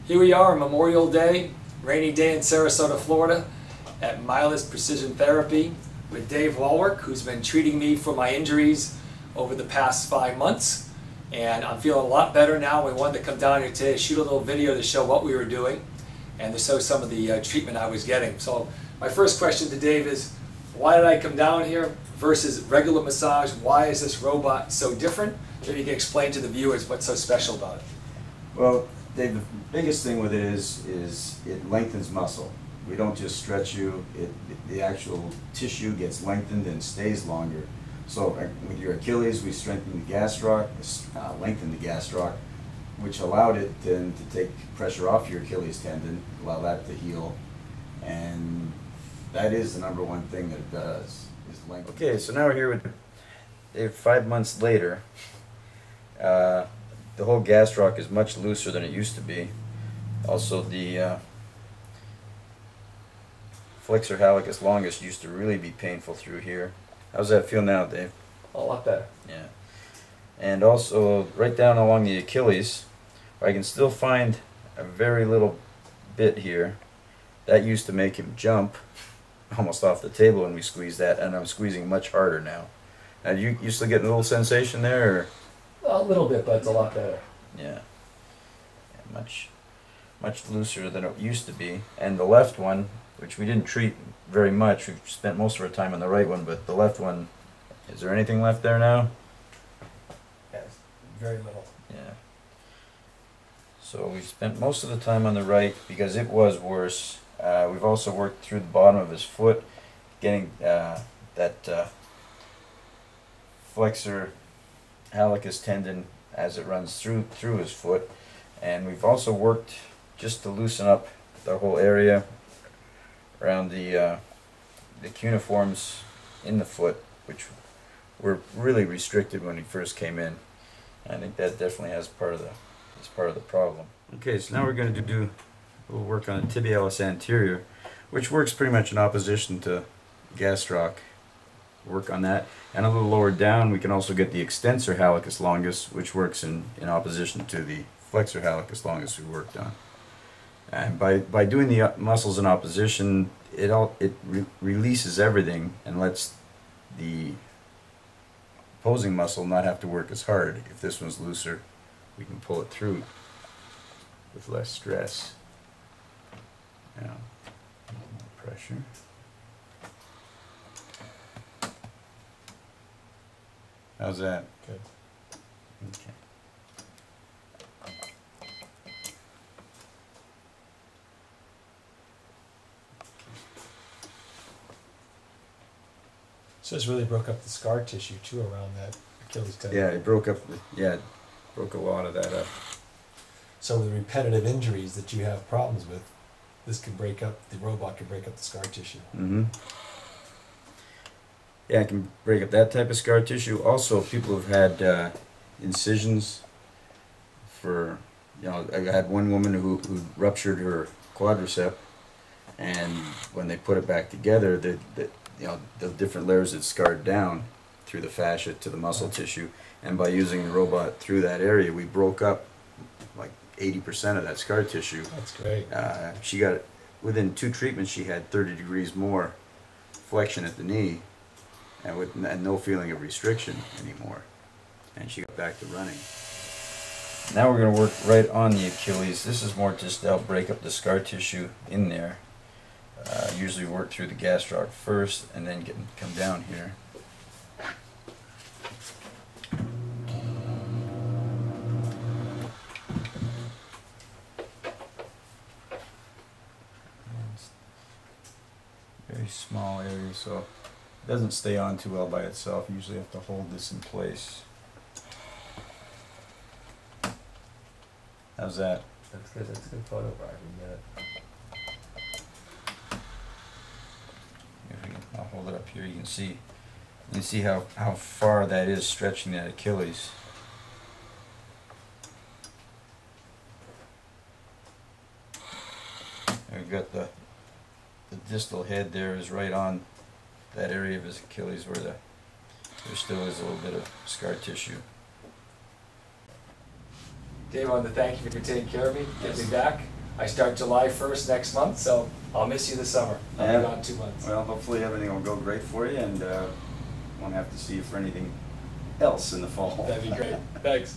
Here we are on Memorial Day, rainy day in Sarasota, Florida, at Milas Precision Therapy with Dave Walwork, who's been treating me for my injuries over the past 5 months. And I'm feeling a lot better now. We wanted to come down here today to shoot a little video to show what we were doing and to show some of the treatment I was getting. So my first question to Dave is, why did I come down here versus regular massage? Why is this robot so different? Maybe you can explain to the viewers what's so special about it. Well, Dave, the biggest thing with it is it lengthens muscle. We don't just stretch you, the actual tissue gets lengthened and stays longer. So with your Achilles, we strengthen the gastroc, lengthen the gastroc, which allowed it then to take pressure off your Achilles tendon, allow that to heal. And that is the number one thing that it does, is lengthen. Okay, so now we're here with Dave 5 months later. The whole gastroc is much looser than it used to be. Also, the flexor hallucis longus used to really be painful through here. How's that feel now, Dave? A lot better. Yeah. And also, right down along the Achilles, I can still find a very little bit here. That used to make him jump almost off the table when we squeezed that, and I'm squeezing much harder now. Now, you still getting a little sensation there? Or? A little bit, but it's a lot better. Yeah. Much looser than it used to be. And the left one, which we didn't treat very much, we've spent most of our time on the right one, but the left one, is there anything left there now? Yes, very little. Yeah. So we spent most of the time on the right because it was worse. We've also worked through the bottom of his foot, getting that flexor hallucis tendon as it runs through his foot, and we've also worked just to loosen up the whole area around the cuneiforms in the foot, which were really restricted when he first came in. I think that definitely has part of the problem. Okay, so now we're going to do a little work on the tibialis anterior, which works pretty much in opposition to gastroc. Work on that, and a little lower down we can also get the extensor hallucis longus, which works in opposition to the flexor hallucis longus we worked on. And by doing the muscles in opposition, it releases everything and lets the opposing muscle not have to work as hard. If this one's looser, we can pull it through with less stress. Now, pressure. How's that? Good. Okay. So this really broke up the scar tissue too around that Achilles tendon. Yeah, it broke up. Yeah, it broke a lot of that up. So with repetitive injuries that you have problems with, this can break up. The robot can break up the scar tissue. Mm-hmm. Yeah, it can break up that type of scar tissue. Also, people have had incisions for, I had one woman who ruptured her quadricep, and when they put it back together, the different layers had scarred down through the fascia to the muscle tissue, and by using the robot through that area, we broke up like 80% of that scar tissue. That's great. She got, within 2 treatments, she had 30 degrees more flexion at the knee, and no feeling of restriction anymore, and she got back to running. Now we're going to work right on the Achilles. This is more just to help break up the scar tissue in there. Usually work through the gastroc first and then come down here. Very small area, so it doesn't stay on too well by itself. You usually have to hold this in place. How's that? That's good. That's a good photo, Brian. I'll hold it up here. You can see how far that is stretching that Achilles. And we've got the distal head there is right on that area of his Achilles where there still is a little bit of scar tissue. Dave, I wanted to thank you for taking care of me, getting me back. I start July 1st next month, so I'll miss you this summer. I'll Yeah. be gone 2 months. Well, hopefully everything will go great for you, and won't have to see you for anything else in the fall. That'd be great. Thanks.